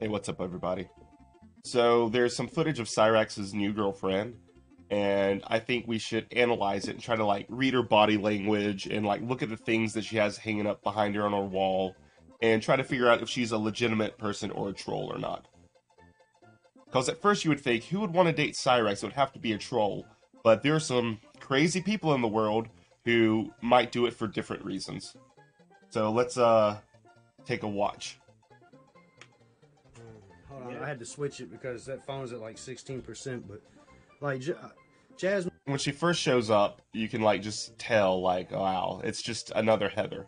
Hey, what's up, everybody? So there's some footage of Cyraxx's new girlfriend, and I think we should analyze it and try to like read her body language and like look at the things that she has hanging up behind her on her wall, and try to figure out if she's a legitimate person or a troll or not. Because at first you would think, who would want to date Cyraxx? It would have to be a troll, but there are some crazy people in the world who might do it for different reasons. So let's take a watch. Hold on, I had to switch it because that phone's at like 16%. But like Jasmine, When she first shows up, you can like just tell like, wow, it's just another Heather.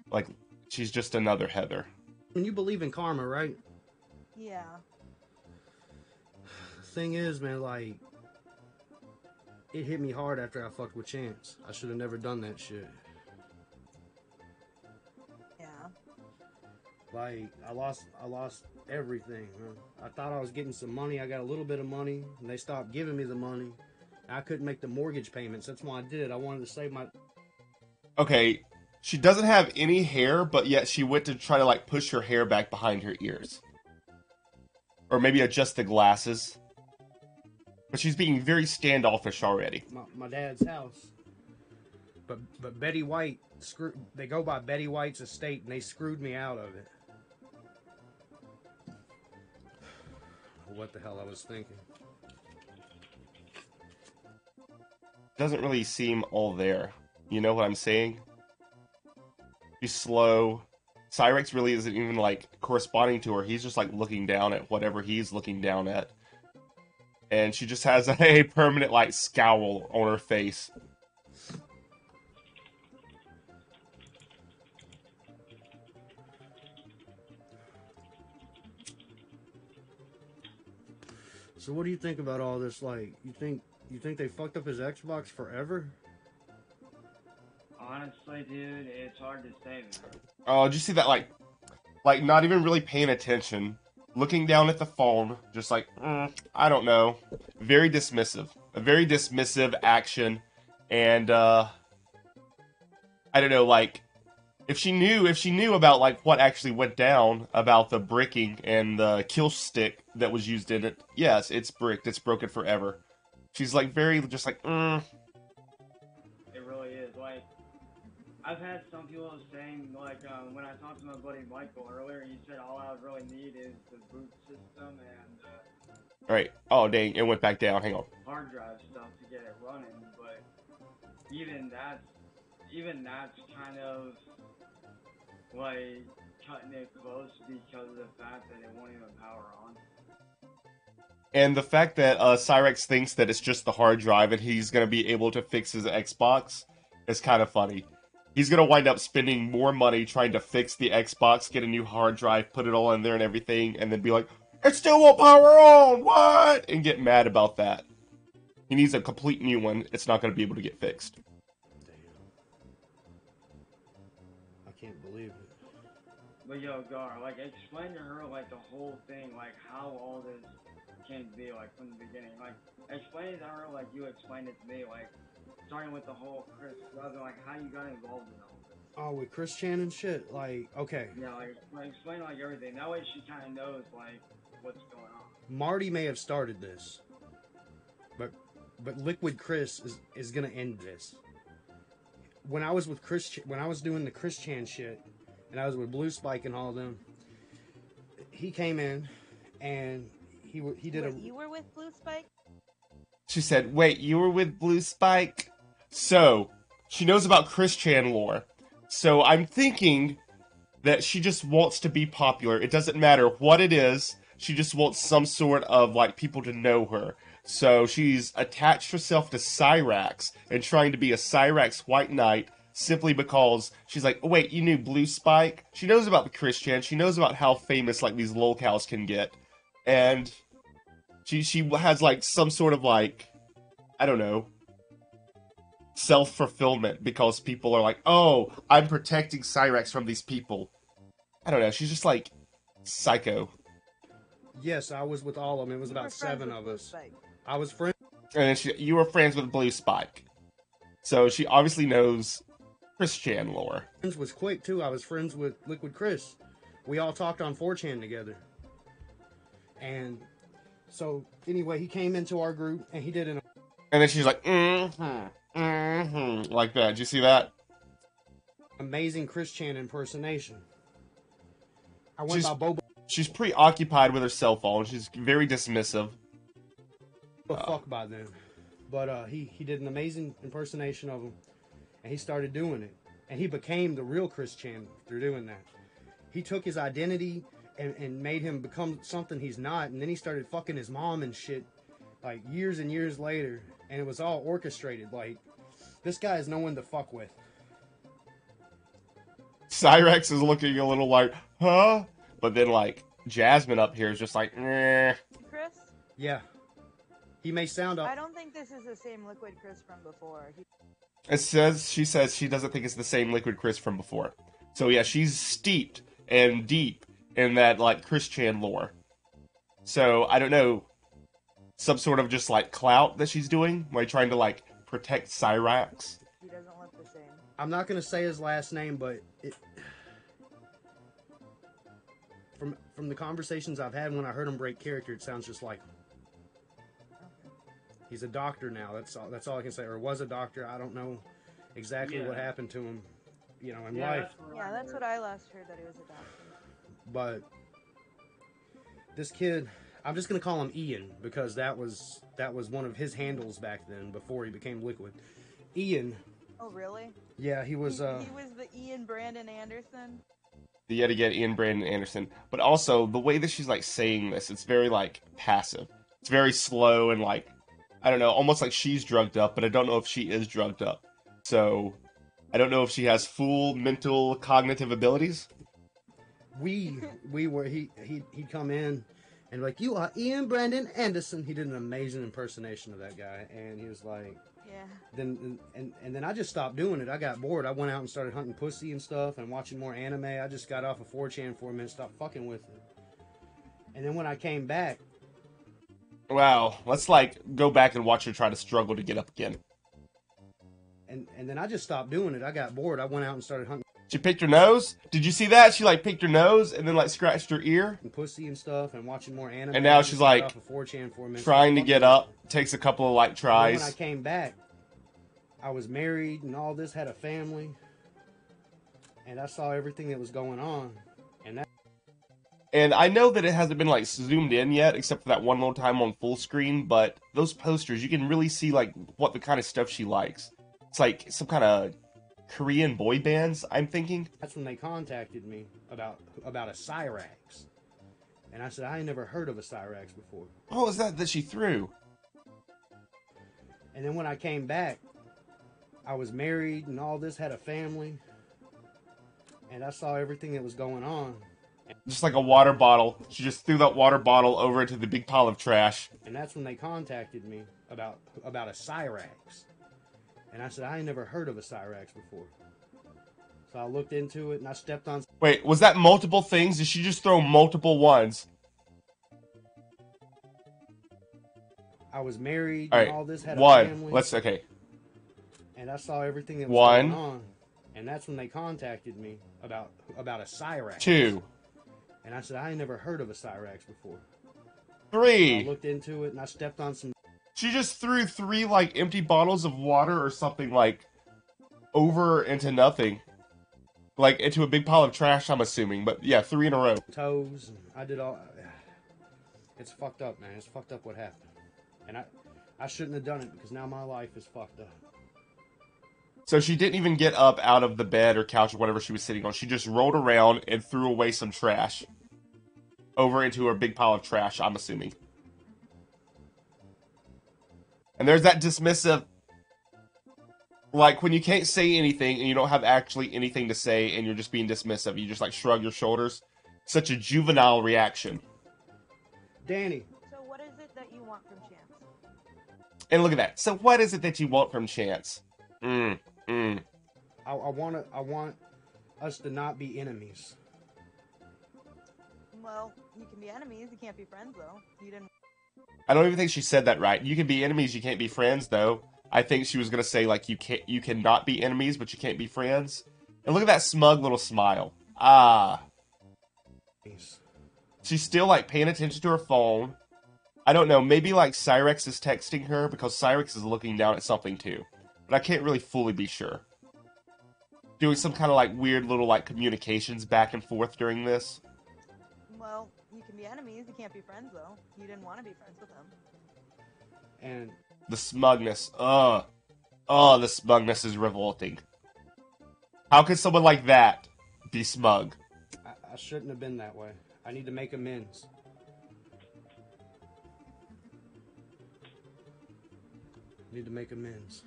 Like she's just another Heather. you believe in karma, right? Yeah. Thing is, man, like it hit me hard after I fucked with Chance. I should have never done that shit. Yeah. Like I lost everything. Man. I thought I was getting some money. I got a little bit of money, and they stopped giving me the money. I couldn't make the mortgage payments. That's why I did it. I wanted to save my. Okay, she doesn't have any hair, but yet she went to try to like push her hair back behind her ears. Or maybe adjust the glasses. But she's being very standoffish already. My dad's house. But Betty White they go by Betty White's estate, and they screwed me out of it. What the hell I was thinking. Doesn't really seem all there. You know what I'm saying? She's slow. Cyraxx really isn't even like corresponding to her. He's just like looking down at whatever he's looking down at. And she just has a permanent like scowl on her face. So what do you think about all this? Like, you think they fucked up his Xbox forever? Honestly, dude, it's hard to say, man. Oh, did you see that like not even really paying attention, looking down at the phone, just like I don't know, very dismissive, a very dismissive action, and I don't know, like if she knew about like what actually went down about the bricking and the kill stick that was used in it, yes, it's bricked, it's broken forever. She's like very just like It really is. Like, I've had some people saying, like, when I talked to my buddy Michael earlier, he said all I would really need is the boot system and Alright, oh dang, it went back down, hang on. hard drive stuff to get it running. But even that's kind of like cutting it close because of the fact that it won't even power on. And the fact that Cyraxx thinks that it's just the hard drive and he's going to be able to fix his Xbox is kind of funny. He's going to wind up spending more money trying to fix the Xbox, get a new hard drive, put it all in there and everything, and then be like, it still won't power on, what? And get mad about that. He needs a complete new one. It's not going to be able to get fixed. Damn. I can't believe it. But yo, Gar, like, explain to her, like, the whole thing, like, how all this came to be, like, from the beginning. Like, explain it to her like you explained it to me, like, starting with the whole Chris brother, like, how you got involved in all this. Oh, with Chris Chan and shit? Like, okay. Yeah, like explain, like, everything. That way she kind of knows, like, what's going on. Marty may have started this. But Liquid Chris is gonna end this. When I was with when I was doing the Chris Chan shit, and I was with Blue Spike and all of them, he came in, and he did Wait, you were with Blue Spike? She said, wait, you were with Blue Spike? So, she knows about Chris Chan lore. So I'm thinking that she just wants to be popular. It doesn't matter what it is. She just wants some sort of, like, people to know her. So she's attached herself to Cyraxx and trying to be a Cyraxx White Knight simply because she's like, oh, wait, you knew Blue Spike? She knows about the Chris Chan. She knows about how famous, like, these lolcows can get. And she has, like, some sort of, like, I don't know, self-fulfillment because people are like, oh, I'm protecting Cyraxx from these people. I don't know, she's just, like, psycho. Yes, I was with all of them. It was You were about friends 7 with of Blue us. Spike. I was friends. And then you were friends with Blue Spike. So she obviously knows Chris Chan lore. Was quick too. I was friends with Liquid Chris. We all talked on 4chan together. And so anyway, he came into our group and he did an And then she's like, like that. Did you see that? amazing Chris Chan impersonation. I went She's- by Boba She's preoccupied with her cell phone. She's very dismissive. fuck by then. But he did an amazing impersonation of him, and he started doing it. And he became the real Chris Chan through doing that. He took his identity and made him become something he's not, and then he started fucking his mom and shit, like, years and years later, and it was all orchestrated. Like, this guy is no one to fuck with. Cyraxx is looking a little like, huh? But then, like, Jasmine up here is just like, eh. Chris? Yeah. He may sound I up. don't think this is the same Liquid Chris from before. She says she doesn't think it's the same Liquid Chris from before. So yeah, she's steeped and deep in that, like, Chris Chan lore. So, I don't know, some sort of just, like, clout that she's doing, like, trying to, like, protect Cyraxx. He doesn't look the same. I'm not going to say his last name, but from the conversations I've had when I heard him break character, it sounds just like him. He's a doctor now. That's all I can say. Or was a doctor. I don't know exactly what happened to him, in life. Yeah, that's what I last heard, that he was a doctor. But this kid, I'm just gonna call him Ian because that was one of his handles back then before he became Liquid. Ian. Oh, really? Yeah, he was. He was the Ian Brandon Anderson. Yet again, Ian Brandon Anderson. But also, the way that she's, like, saying this, it's very, like, passive. It's very slow and, like, I don't know, almost like she's drugged up, but I don't know if she is drugged up. So, I don't know if she has full mental cognitive abilities. He'd come in and like, you are Ian Brandon Anderson. He did an amazing impersonation of that guy, and he was like, Yeah. then I just stopped doing it. I got bored. I went out and started hunting pussy and stuff and watching more anime. I just got off of 4chan for a minute, stopped fucking with it. And then when I came back, Wow, let's, like, go back and watch her try to struggle to get up again. and then I just stopped doing it. I got bored. I went out and started hunting She picked her nose? Did you see that? She, like, picked her nose and then, like, scratched her ear. pussy and stuff and watching more anime. And now I just she's, got like, off of 4chan for a minute, trying to stopped get fucking up. Takes a couple of, like, with it. And then when I tries. came back, I was married and all this, had a family, and I saw everything that was going on. And I know that it hasn't been, like, zoomed in yet, except for that one little time on full screen, but those posters, you can really see, like, what the kind of stuff she likes. It's like some kind of Korean boy bands, I'm thinking. That's when they contacted me about a Cyraxx. And I said, I ain't never heard of a Cyraxx before. What was that she threw? And then when I came back, I was married and all this, had a family, and I saw everything that was going on. Just like a water bottle. She just threw that water bottle over into the big pile of trash. And that's when they contacted me about a Cyraxx. And I said, I ain't never heard of a Cyraxx before. So I looked into it and I stepped on. Wait, was that multiple things? Did she just throw multiple ones? I was married All and right, all this, had a one. family. Okay. And I saw everything that was One. going on. And that's when they contacted me about a Cyraxx. Two. And I said, I ain't never heard of a Cyraxx before. I Three. looked into it and I stepped on some. She just threw 3, like, empty bottles of water or something, like, over into nothing. Like, into a big pile of trash, I'm assuming. But, yeah, 3 in a row. Toes. And I did all. It's fucked up, man. It's fucked up what happened. And I shouldn't have done it because now my life is fucked up. So she didn't even get up out of the bed or couch or whatever she was sitting on. She just rolled around and threw away some trash. Over into her big pile of trash, I'm assuming. And there's that dismissive... Like, when you can't say anything and you don't have actually anything to say and you're just being dismissive. You just, like, shrug your shoulders. Such a juvenile reaction. Danny. So what is it that you want from Chance? And look at that. So what is it that you want from Chance? I want us to not be enemies. Well, you can be enemies, you can't be friends, though. You didn't... I don't even think she said that right. You can be enemies, you can't be friends, though. I think she was gonna say, like, you cannot be enemies, but you can't be friends. And look at that smug little smile. Ah. She's still, like, paying attention to her phone. I don't know, maybe, like, Cyraxx is texting her because Cyraxx is looking down at something, too. But I can't really fully be sure. Doing some kind of, like, weird little, like, communications back and forth during this. Well, you can be enemies. You can't be friends, though. You didn't want to be friends with him. And The smugness. Ugh. Oh, the smugness is revolting. How could someone like that be smug? I shouldn't have been that way. I need to make amends. Need to make amends.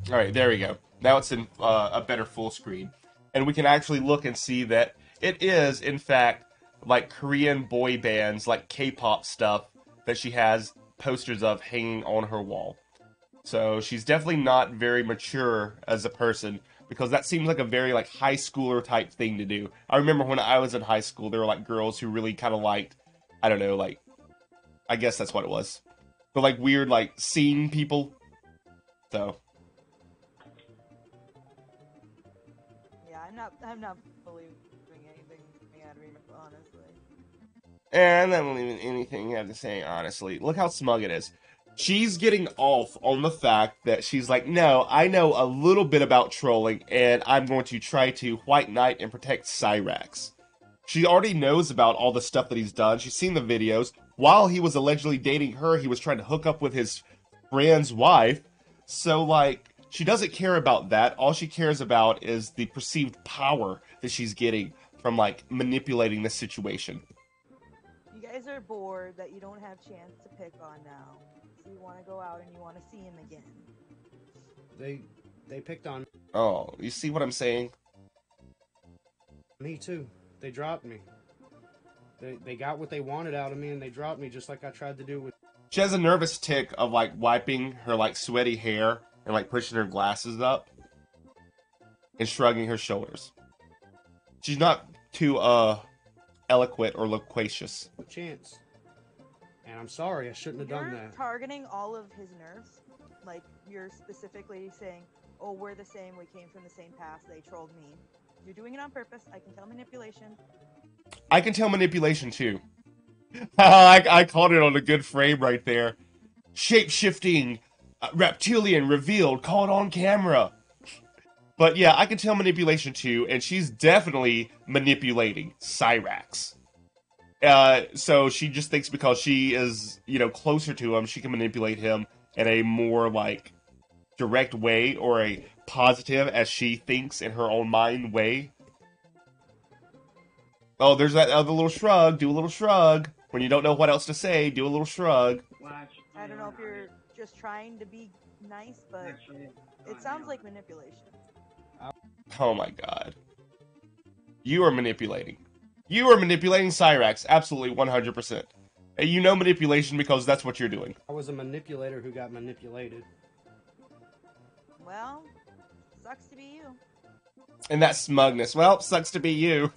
Alright, there we go. Now it's in a better full screen. And we can actually look and see that it is, in fact, like Korean boy bands, like K-pop stuff that she has posters of hanging on her wall. So she's definitely not very mature as a person, because that seems like a very like high schooler type thing to do. I remember when I was in high school, there were like girls who really kind of liked, I don't know, like, I guess that's what it was. But like weird like scene people. So Yeah, I'm not believing anything coming out of him, honestly. and I don't even anything you have to say, honestly. Look how smug it is. She's getting off on the fact that she's like, no, I know a little bit about trolling, and I'm going to try to White Knight and protect Cyraxx. She already knows about all the stuff that he's done. She's seen the videos. While he was allegedly dating her, he was trying to hook up with his friend's wife. So, like, she doesn't care about that. All she cares about is the perceived power that she's getting from, like, manipulating the situation. You guys are bored that you don't have chance to pick on now. So you want to go out and you want to see him again. They picked on Oh, you see what I'm saying? me too. They dropped me. They got what they wanted out of me, and they dropped me just like I tried to do with. She has a nervous tick of, like, wiping her, like, sweaty hair and, like, pushing her glasses up and shrugging her shoulders. She's not too, eloquent or loquacious. Chance. And I'm sorry, I shouldn't have done You're that. targeting all of his nerves. Like, you're specifically saying, oh, we're the same, we came from the same past, they trolled me. You're doing it on purpose. I can tell manipulation. I can tell manipulation, too. I called it on a good frame right there. Shape-shifting, reptilian revealed, caught on camera. But yeah, I can tell manipulation, too, and she's definitely manipulating Cyraxx. So she just thinks because she is, you know, closer to him, she can manipulate him in a more, like, direct way, or a positive, as she thinks in her own mind, way. Oh, there's that other little shrug. Do a little shrug. When you don't know what else to say, do a little shrug. I don't know if you're just trying to be nice, but it sounds like manipulation. Oh my god. You are manipulating. You are manipulating Cyraxx, absolutely 100%. And you know manipulation because that's what you're doing. I was a manipulator who got manipulated. Well, sucks to be you. And that smugness, well, sucks to be you.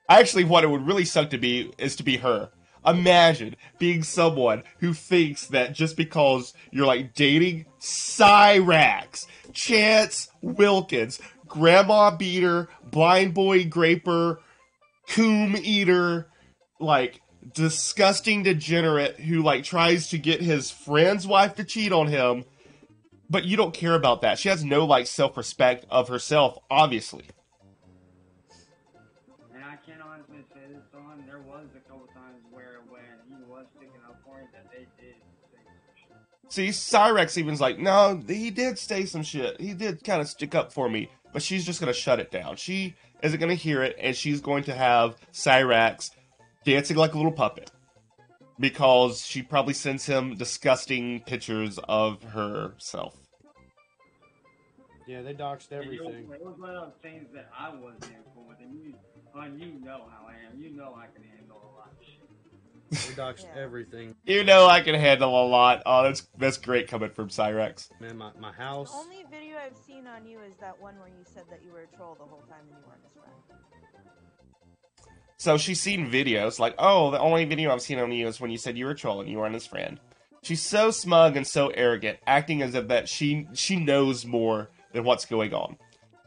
Actually, what it would really suck to be is to be her. Imagine being someone who thinks that just because you're, like, dating Cyraxx, Chance Wilkins, grandma beater, blind boy graper, coom eater, like, disgusting degenerate who, like, tries to get his friend's wife to cheat on him, but you don't care about that. She has no, like, self-respect of herself, obviously. And I can honestly say this, Dawn, there was a couple times where when he was sticking up for it, that they did say some shit. See, Cyraxx even's like, no, he did say some shit. He did kind of stick up for me, but she's just going to shut it down. She isn't going to hear it, and she's going to have Cyraxx dancing like a little puppet. Because she probably sends him disgusting pictures of herself. Yeah, they doxed everything. It was one of those things that I wasn't in for with, and you know how I am. You know I can handle a lot of shit. They doxed Yeah. everything. You know I can handle a lot. Oh, that's great coming from Cyraxx. Man, my The house. only video I've seen on you is that one where you said that you were a troll the whole time and you weren't his friend. So she's seen videos like, oh, the only video I've seen on you is when you said you were trolling, you weren't his friend. She's so smug and so arrogant, acting as if that she knows more than what's going on.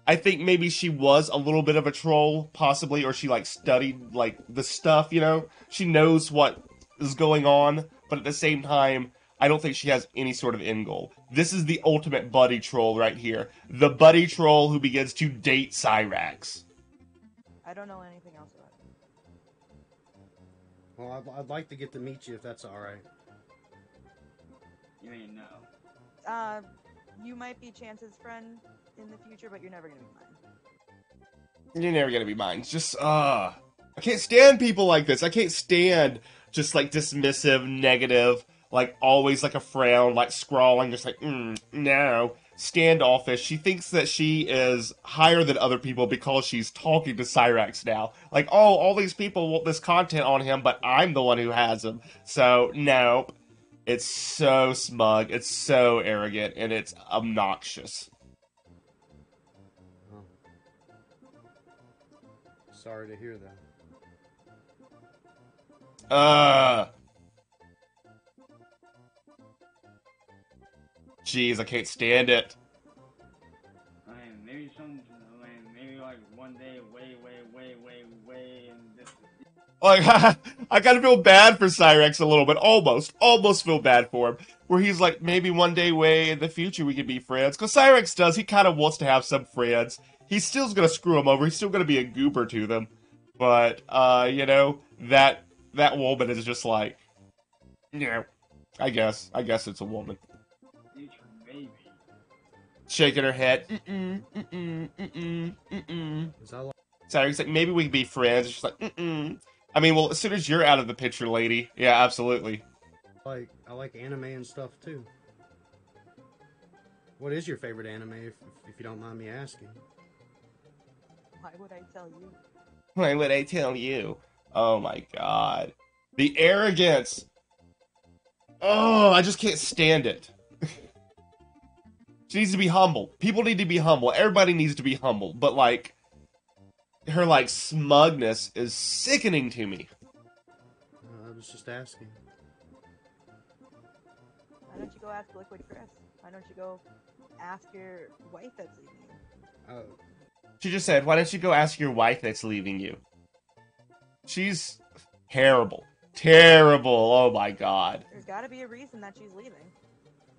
I think maybe she was a little bit of a troll, possibly, or she like studied like the stuff, you know? She knows what is going on, but at the same time, I don't think she has any sort of end goal. This is the ultimate buddy troll right here. The buddy troll who begins to date Cyraxx. I don't know anything else about it. Well, I'd like to get to meet you if that's all right. You ain't know. You might be Chance's friend in the future, but you're never gonna be mine. You're never gonna be mine. It's just, I can't stand people like this. I can't stand just like dismissive, negative, like always like a frown, like scrawling, just like, no. Standoffish. She thinks that she is higher than other people because she's talking to Cyraxx now. Like, oh, all these people want this content on him, but I'm the one who has him. So, nope. It's so smug, it's so arrogant, and it's obnoxious. Oh. Sorry to hear that. Jeez, I can't stand it. I mean, maybe maybe like one day, way in this. Like, I kind of feel bad for Cyraxx a little bit, almost feel bad for him. Where he's like, maybe one day way in the future we could be friends. Because Cyraxx does, he kind of wants to have some friends. He's still gonna screw them over, he's still gonna be a goober to them. But, you know, that woman is just like, you know, I guess it's a woman. Maybe. Shaking her head, Is that like, Cyraxx's like, maybe we can be friends. She's like, I mean, well, as soon as you're out of the picture, lady. Yeah, absolutely. I like anime and stuff too. What is your favorite anime, if you don't mind me asking? Why would I tell you? Why would I tell you? Oh my god. The arrogance! Oh, I just can't stand it. She needs to be humble. People need to be humble. Everybody needs to be humble. But, like, her, like, smugness is sickening to me. I was just asking. Why don't you go ask Liquid Chris? Why don't you go ask your wife that's leaving you? She just said, why don't you go ask your wife that's leaving you? She's terrible. Terrible. Oh my god. There's gotta be a reason that she's leaving.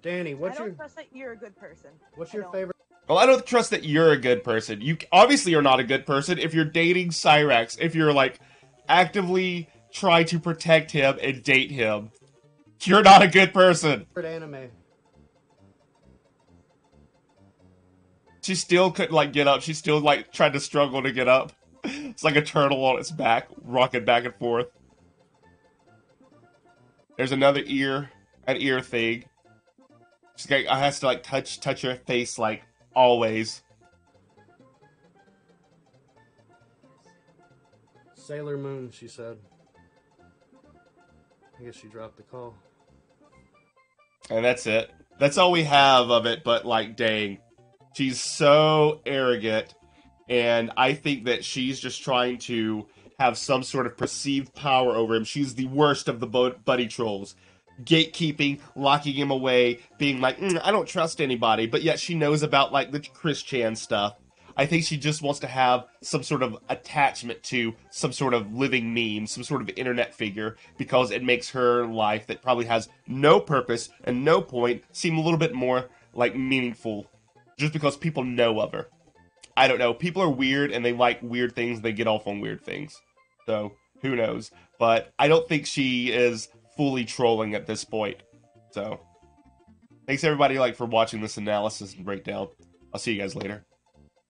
Danny, I don't trust that you're a good person. What's your favorite? Well, I don't trust that you're a good person. You obviously are not a good person if you're dating Cyraxx, if you're, like, actively trying to protect him and date him. You're not a good person. Anime. She still couldn't, like, get up. She still, like, tried to struggle to get up. It's like a turtle on its back, rocking back and forth. There's another an ear thing. She's got, has to, like, touch her face, like, always. Sailor Moon, she said. I guess she dropped the call. And that's it. That's all we have of it, but, like, dang. She's so arrogant, and I think that she's just trying to have some sort of perceived power over him. She's the worst of the buddy trolls. Gatekeeping, locking him away, being like, I don't trust anybody, but yet she knows about, like, the Chris Chan stuff. I think she just wants to have some sort of attachment to some sort of living meme, some sort of internet figure, because it makes her life that probably has no purpose and no point seem a little bit more, like, meaningful, just because people know of her. I don't know. People are weird, and they like weird things, and they get off on weird things. So, who knows? But I don't think she is fully trolling at this point. So, thanks everybody, like, for watching this analysis and breakdown. I'll see you guys later.